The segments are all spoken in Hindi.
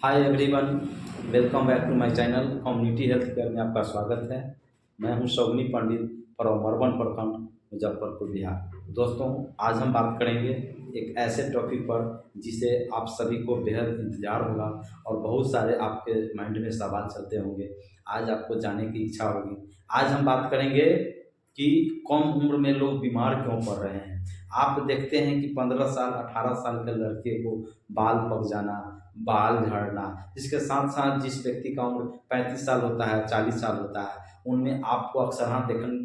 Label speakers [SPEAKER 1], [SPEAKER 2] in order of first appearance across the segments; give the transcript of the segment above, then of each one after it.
[SPEAKER 1] Hi everyone, welcome back to my channel community health care में आपका स्वागत है। मैं हूं शौगनी पंडित फ्रॉम अर्बन प्रखंड मुजफ्फरपुर बिहार। दोस्तों, आज हम बात करेंगे एक ऐसे टॉपिक पर जिसे आप सभी को बेहद इंतजार होगा और बहुत सारे आपके माइंड में सवाल चलते होंगे। आज आपको जानने की इच्छा होगी। आज हम बात करेंगे कि कम उम्र में लोग बीमार क्यों पड़ रहे हैं। आप देखते हैं कि 15 साल 18 साल के लड़के को बाल पक जाना, बाल झड़ना, इसके साथ साथ जिस व्यक्ति का उम्र 35 साल होता है, 40 साल होता है, उनमें आपको अक्सर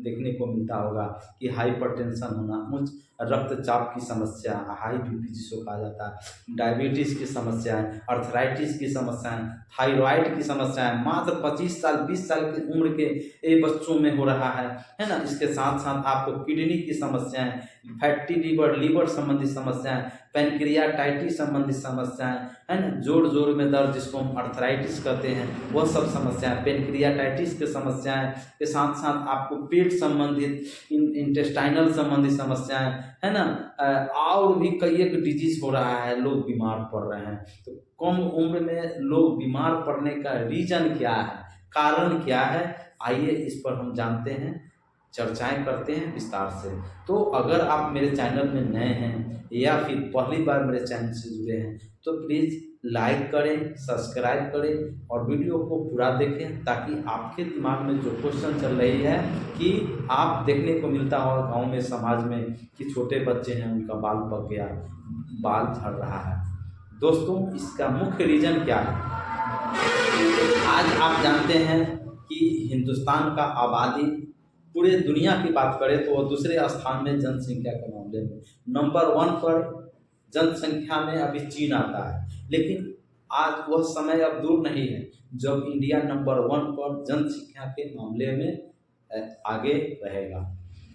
[SPEAKER 1] देखने को मिलता होगा कि हाइपरटेंशन होना, उच्च रक्तचाप की समस्या, हाई बीपी जिसको कहा जाता है, डायबिटीज़ की समस्याएं, अर्थराइटिस की समस्याएं, थायराइड की समस्याएं मात्र 25 साल 20 साल की उम्र के ये बच्चों में हो रहा है ना। इसके साथ साथ आपको किडनी की समस्याएं, फैटी लीवर संबंधी समस्याएं, पैनक्रियाटाइटिस संबंधी समस्याएं, है ना, जोड़ में दर्द जिसको हम अर्थराइटिस कहते हैं, वह सब समस्याएं, पैनक्रियाटाइटिस की समस्याएं के साथ साथ आपको पेट संबंधित इंटेस्टाइनल संबंधी समस्याएं, है ना, और भी कई एक डिजीज हो रहा है, लोग बीमार पड़ रहे हैं। तो कम उम्र में लोग बीमार पड़ने का रीजन क्या है, कारण क्या है, आइए इस पर हम जानते हैं, चर्चाएं करते हैं विस्तार से। तो अगर आप मेरे चैनल में नए हैं या फिर पहली बार मेरे चैनल से जुड़े हैं तो प्लीज़ लाइक करें, सब्सक्राइब करें और वीडियो को पूरा देखें, ताकि आपके दिमाग में जो क्वेश्चन चल रही है कि आप देखने को मिलता होगा गांव में, समाज में, कि छोटे बच्चे हैं उनका बाल पक गया, बाल झड़ रहा है। दोस्तों, इसका मुख्य रीज़न क्या है? आज आप जानते हैं कि हिंदुस्तान का आबादी पूरे दुनिया की बात करें तो वह दूसरे स्थान में जनसंख्या के मामले में, नंबर 1 पर जनसंख्या में अभी चीन आता है। लेकिन आज वह समय अब दूर नहीं है जब इंडिया नंबर 1 पर जनसंख्या के मामले में आगे रहेगा।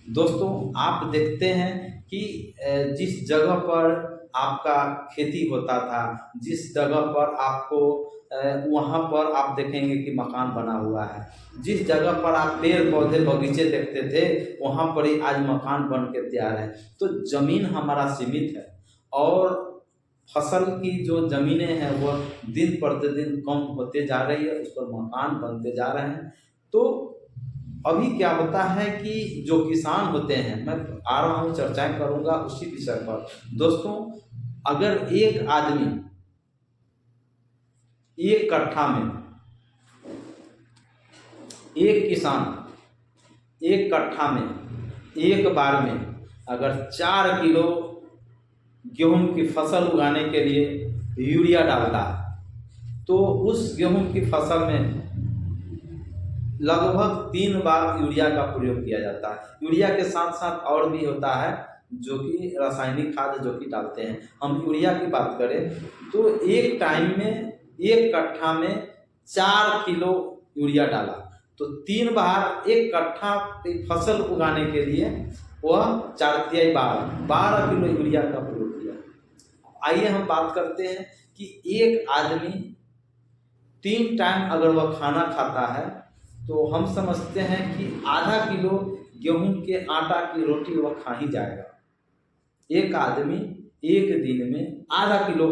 [SPEAKER 1] दोस्तों, आप देखते हैं कि जिस जगह पर आपका खेती होता था, जिस जगह पर आपको वहाँ पर आप देखेंगे कि मकान बना हुआ है, जिस जगह पर आप पेड़ पौधे बगीचे देखते थे वहाँ पर ही आज मकान बन के तैयार है। तो ज़मीन हमारा सीमित है और फसल की जो ज़मीनें हैं वह दिन प्रतिदिन कम होते जा रही है, उस पर मकान बनते जा रहे हैं। तो अभी क्या होता है कि जो किसान होते हैं, मैं आ रहा हूँ, चर्चाएं करूँगा उसी विषय पर। दोस्तों, अगर एक आदमी एक कट्ठा में, एक किसान एक कट्ठा में एक बार में अगर 4 किलो गेहूं की फसल उगाने के लिए यूरिया डालता है तो उस गेहूं की फसल में लगभग 3 बार यूरिया का प्रयोग किया जाता है। यूरिया के साथ साथ और भी होता है जो कि रासायनिक खाद जो कि डालते हैं। हम यूरिया की बात करें तो एक टाइम में एक कट्ठा में 4 किलो यूरिया डाला तो 3 बार एक कट्ठा फसल उगाने के लिए वह 12 किलो यूरिया का प्रयोग किया। आइए हम बात करते हैं कि एक आदमी 3 टाइम अगर वह खाना खाता है तो हम समझते हैं कि आधा किलो गेहूं के आटा की रोटी वह खा ही जाएगा। एक आदमी एक दिन में आधा किलो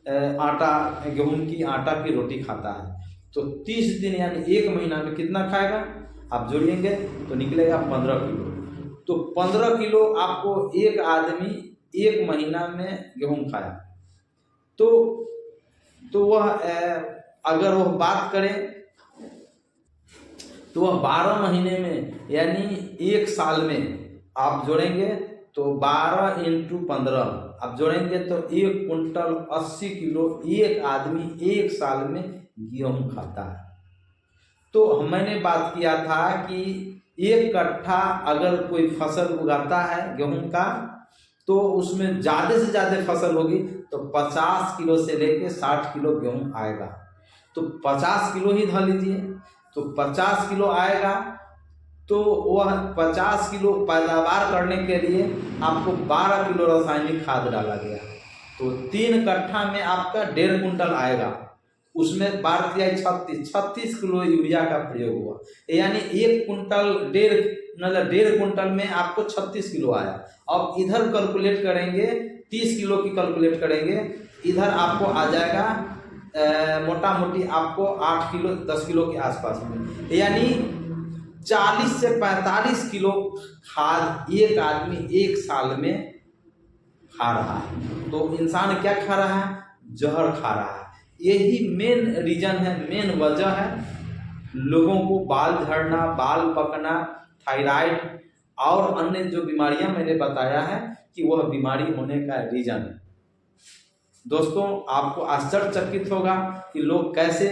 [SPEAKER 1] गेहूं की आटा की रोटी खाता है तो 30 दिन यानी 1 महीना में कितना खाएगा? आप जोड़िएंगे तो निकलेगा 15 किलो। तो 15 किलो आपको एक आदमी 1 महीना में गेहूं खाया तो वह अगर वह बात करें तो वह 12 महीने में यानी 1 साल में आप जोड़ेंगे तो 12 × 15 आप जोड़ेंगे तो 1 कुंटल 80 किलो एक आदमी 1 साल में गेहूं खाता है। तो मैंने बात किया था कि एक कट्ठा अगर कोई फसल उगाता है गेहूं का तो उसमें ज़्यादा से ज़्यादा फसल होगी तो 50 किलो से लेके 60 किलो गेहूं आएगा। तो 50 किलो ही धर लीजिए, तो 50 किलो आएगा तो वह 50 किलो पैदावार करने के लिए आपको 12 किलो रासायनिक खाद डाला गया तो 3 कट्ठा में आपका 1.5 कुंटल आएगा। उसमें 36 किलो यूरिया का प्रयोग हुआ, यानी 1 कुंटल 1.5 कुंटल में आपको 36 किलो आया। अब इधर कैलकुलेट करेंगे, 30 किलो की कैलकुलेट करेंगे, इधर आपको आ जाएगा मोटा मोटी आपको 8 किलो 10 किलो के आसपास में, यानी 40 से 45 किलो खाद एक आदमी एक साल में खा रहा है। तो इंसान क्या खा रहा है? जहर खा रहा है। यही मेन रीजन है, मेन वजह है लोगों को बाल झड़ना, बाल पकना, थायराइड और अन्य जो बीमारियां मैंने बताया है कि वह बीमारी होने का रीजन है। दोस्तों, आपको आश्चर्यचकित होगा कि लोग कैसे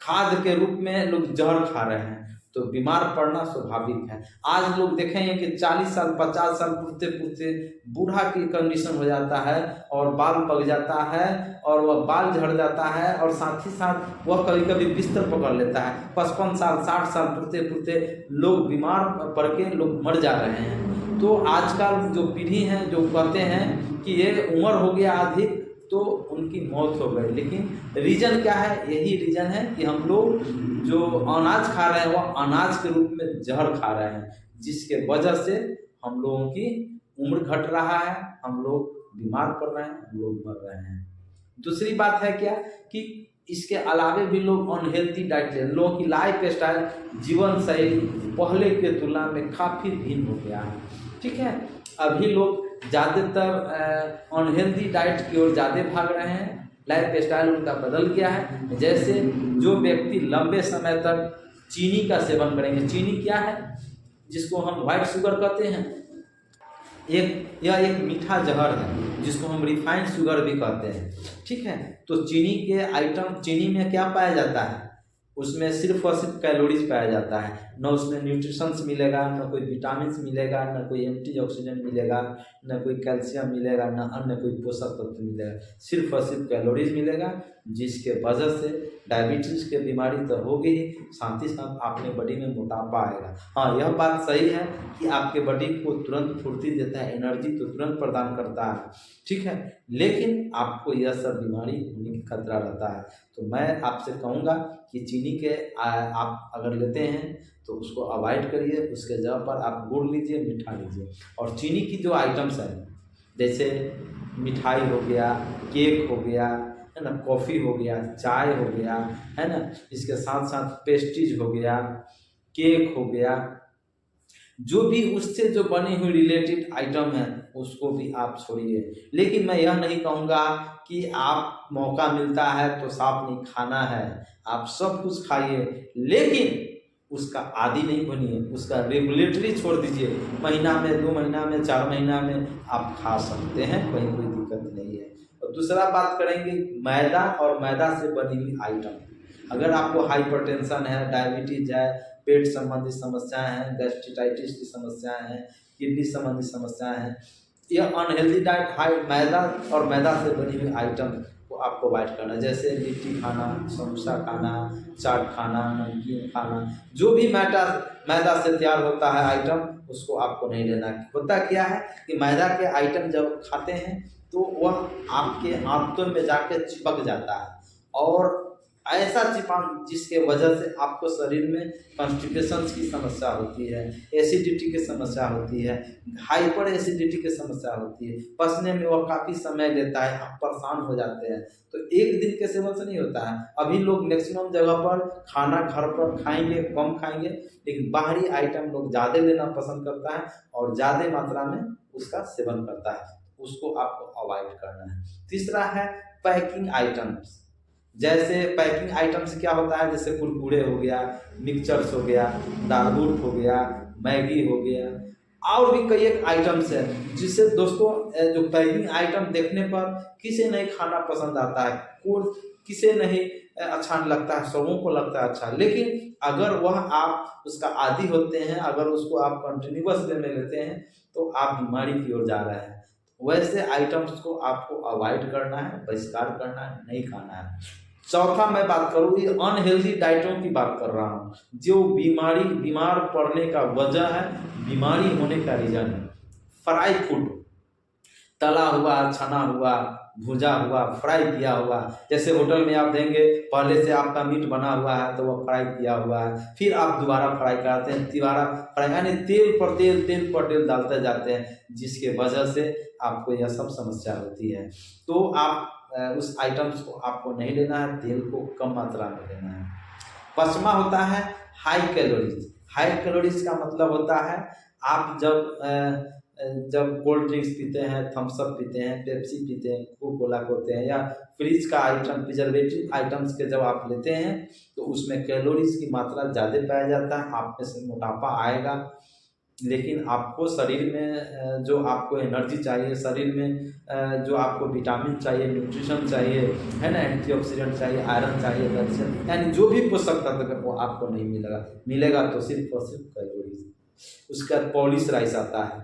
[SPEAKER 1] खाद के रूप में लोग जहर खा रहे हैं, तो बीमार पड़ना स्वाभाविक है। आज लोग देखेंगे कि 40 साल 50 साल पूछते पूछते बूढ़ा की कंडीशन हो जाता है और बाल पक जाता है और वह बाल झड़ जाता है और साथ ही साथ वह कभी कभी बिस्तर पकड़ लेता है। 55 साल 60 साल पूछते पूछते लोग बीमार पड़ के लोग मर जा रहे हैं। तो आजकल जो पीढ़ी है जो कहते हैं कि ये उम्र हो गया अधिक तो उनकी मौत हो गई, लेकिन रीजन क्या है? यही रीजन है कि हम लोग जो अनाज खा रहे हैं वह अनाज के रूप में जहर खा रहे हैं, जिसके वजह से हम लोगों की उम्र घट रहा है, हम लोग बीमार पड़ रहे हैं, हम लोग मर रहे हैं। दूसरी बात है क्या कि इसके अलावे भी लोग अनहेल्थी डाइट ले, लोगों की लाइफ स्टाइल, जीवन शैली पहले के तुलना में काफ़ी भिन्न हो गया है। ठीक है, अभी लोग ज़्यादातर अनहेल्थी डाइट की ओर ज़्यादा भाग रहे हैं, लाइफ स्टाइल उनका बदल गया है। जैसे जो व्यक्ति लंबे समय तक चीनी का सेवन करेंगे, चीनी क्या है? जिसको हम व्हाइट शुगर कहते हैं, यह एक मीठा जहर है जिसको हम रिफाइंड शुगर भी कहते हैं। ठीक है, तो चीनी के आइटम, चीनी में क्या पाया जाता है? उसमें सिर्फ और सिर्फ कैलोरीज पाया जाता है, न उसमें न्यूट्रिशंस मिलेगा, न कोई विटामिन मिलेगा, न कोई एंटीऑक्सीडेंट मिलेगा, न कोई कैल्शियम मिलेगा, न अन्य कोई पोषक तत्व मिलेगा, सिर्फ और सिर्फ कैलोरीज मिलेगा, जिसके वजह से डायबिटीज़ की बीमारी तो होगी ही, साथ ही साथ आपके बॉडी में मोटापा आएगा। हाँ, यह बात सही है कि आपके बॉडी को तुरंत फुर्ती देता है, एनर्जी तो तुरंत प्रदान करता है। ठीक है, लेकिन आपको यह सब बीमारी होने की खतरा रहता है। तो मैं आपसे कहूँगा कि चीनी के आप अगर लेते हैं तो उसको अवॉइड करिए, उसके जगह पर आप गुड़ लीजिए, मीठा लीजिए। और चीनी की जो आइटम्स हैं, जैसे मिठाई हो गया, केक हो गया, है ना, कॉफ़ी हो गया, चाय हो गया, है ना, इसके साथ साथ पेस्ट्रीज हो गया, केक हो गया, जो भी उससे जो बनी हुई रिलेटेड आइटम है उसको भी आप छोड़िए। लेकिन मैं यह नहीं कहूँगा कि आप मौका मिलता है तो साफ नहीं खाना है, आप सब कुछ खाइए, लेकिन उसका आदी नहीं बनिए, उसका रेगुलेटरी छोड़ दीजिए। महीना में, 2 महीना में, 4 महीना में आप खा सकते हैं, कहीं कोई दिक्कत नहीं है। और दूसरा बात करेंगे मैदा और मैदा से बनी हुई आइटम। अगर आपको हाइपरटेंशन है, डायबिटीज है, पेट संबंधी समस्याएं हैं, गैस्ट्राइटिस की समस्याएं हैं, किडनी संबंधी समस्याएं हैं, यह अनहेल्दी डाइट हाई मैदा और मैदा से बनी हुई आइटम को आपको अवॉइड करना। जैसे लिट्टी खाना, समोसा खाना, चाट खाना, नमकीन खाना, जो भी मैदा से तैयार होता है आइटम, उसको आपको नहीं लेना। होता क्या है कि मैदा के आइटम जब खाते हैं तो वह आपके आंतों में जाके चिपक जाता है और ऐसा चिपक जिसके वजह से आपको शरीर में कॉन्स्टिपेशन की समस्या होती है, एसिडिटी की समस्या होती है, हाइपर एसिडिटी की समस्या होती है, पचने में वह काफ़ी समय लेता है, आप परेशान हो जाते हैं। तो एक दिन के सेवन से नहीं होता है। अभी लोग मैक्सिमम जगह पर खाना घर पर खाएंगे, कम खाएंगे, लेकिन बाहरी आइटम लोग ज़्यादा लेना पसंद करता है और ज़्यादा मात्रा में उसका सेवन करता है, उसको आपको अवॉइड करना है। तीसरा है पैकिंग आइटम्स। जैसे पैकिंग आइटम्स क्या होता है, जैसे कुरकुरे हो गया, मिक्सचर्स हो गया, दालमोट हो गया, मैगी हो गया, और भी कई एक आइटम्स है जिससे दोस्तों जो पैकिंग आइटम देखने पर किसे नहीं खाना पसंद आता है, किसे नहीं अच्छा लगता है, सबों को लगता है अच्छा, लेकिन अगर वह आप उसका आदी होते हैं, अगर उसको आप कंटिन्यूअस वे में लेते हैं तो आप बीमारी की ओर जा रहे हैं। वैसे आइटम्स को आपको अवॉइड करना है, बहिष्कार करना है, नहीं खाना है। चौथा मैं बात करूँ, ये अनहेल्दी डाइटों की बात कर रहा हूँ, जो बीमार पड़ने का वजह है, बीमारी होने का रीजन है। फ्राई फूड, तला हुआ, छना हुआ, भुजा हुआ, फ्राई किया हुआ, जैसे होटल में आप देंगे पहले से आपका मीट बना हुआ है तो वह फ्राई किया हुआ है, फिर आप दोबारा फ्राई कराते हैं, दोबारा फ्राई, यानी तेल पर तेल डालते जाते हैं, जिसके वजह से आपको यह सब समस्या होती है। तो आप उस आइटम्स को आपको नहीं लेना है, तेल को कम मात्रा में लेना है। 5वां होता है हाई कैलोरीज। हाई कैलोरीज का मतलब होता है आप जब कोल्ड ड्रिंक्स पीते हैं, थम्स अप पीते हैं, पेप्सी पीते हैं, कोका कोला पीते हैं, या फ्रिज का आइटम, प्रिजर्वेटिव आइटम्स के जब आप लेते हैं तो उसमें कैलोरीज की मात्रा ज़्यादा पाया जाता है, आप में से मोटापा आएगा। लेकिन आपको शरीर में जो आपको एनर्जी चाहिए, शरीर में जो आपको विटामिन चाहिए, न्यूट्रिशन चाहिए, है ना, एंटीऑक्सीडेंट चाहिए, आयरन चाहिए, कैल्शियम, यानी जो भी पोषक तत्व है वो आपको नहीं मिलेगा। मिलेगा तो सिर्फ और सिर्फ कैलोरीज। उसका पॉलिश राइस आता है,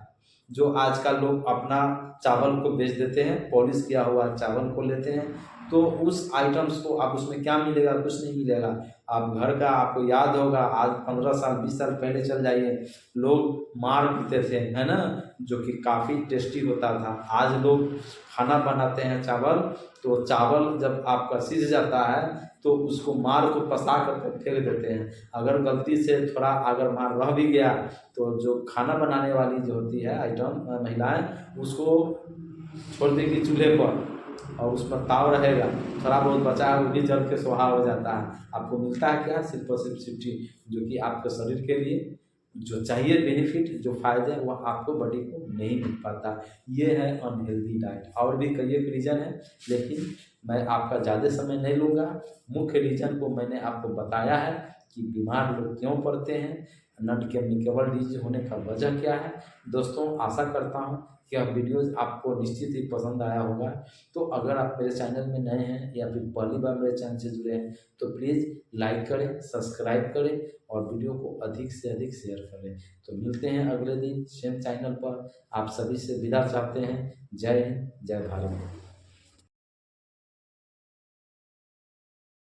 [SPEAKER 1] जो आजकल लोग अपना चावल को बेच देते हैं, पॉलिश किया हुआ चावल को लेते हैं। तो उस आइटम्स को आप उसमें क्या मिलेगा? कुछ नहीं मिलेगा। आप घर का, आपको याद होगा आज 15 साल 20 साल पहले चल जाइए, लोग मार पीते थे, है ना, जो कि काफ़ी टेस्टी होता था। आज लोग खाना बनाते हैं चावल, तो चावल जब आपका सिज जाता है तो उसको मार को पसा कर फेंक देते हैं। अगर गलती से थोड़ा अगर मार रह भी गया तो जो खाना बनाने वाली जो होती है आइटम महिलाएं, उसको छोड़ देगी चूल्हे पर और उस पर ताव रहेगा, थोड़ा बहुत बचा है वो भी जल के सुहा हो जाता है। आपको मिलता है क्या? सिर्फ और सिर्फ सिफ्टी, जो कि आपके शरीर के लिए जो चाहिए बेनिफिट, जो फायदे हैं, वह आपको बॉडी को नहीं मिल पाता। ये है अनहेल्दी डाइट। और भी कई एक रीज़न है, लेकिन मैं आपका ज़्यादा समय नहीं लूँगा। मुख्य रीज़न को मैंने आपको बताया है कि बीमार लोग क्यों पड़ते हैं, नॉन कम्युनिकेबल डिजीज होने का वजह क्या है। दोस्तों, आशा करता हूँ कि यह वीडियोज़ आपको निश्चित ही पसंद आया होगा। तो अगर आप मेरे चैनल में नए हैं या फिर पहली बार मेरे चैनल से जुड़े हैं तो प्लीज़ लाइक करें, सब्सक्राइब करें और वीडियो को अधिक से अधिक शेयर करें। तो मिलते हैं अगले दिन सेम चैनल पर। आप सभी से विदा चाहते हैं। जय हिंद, जय भारत।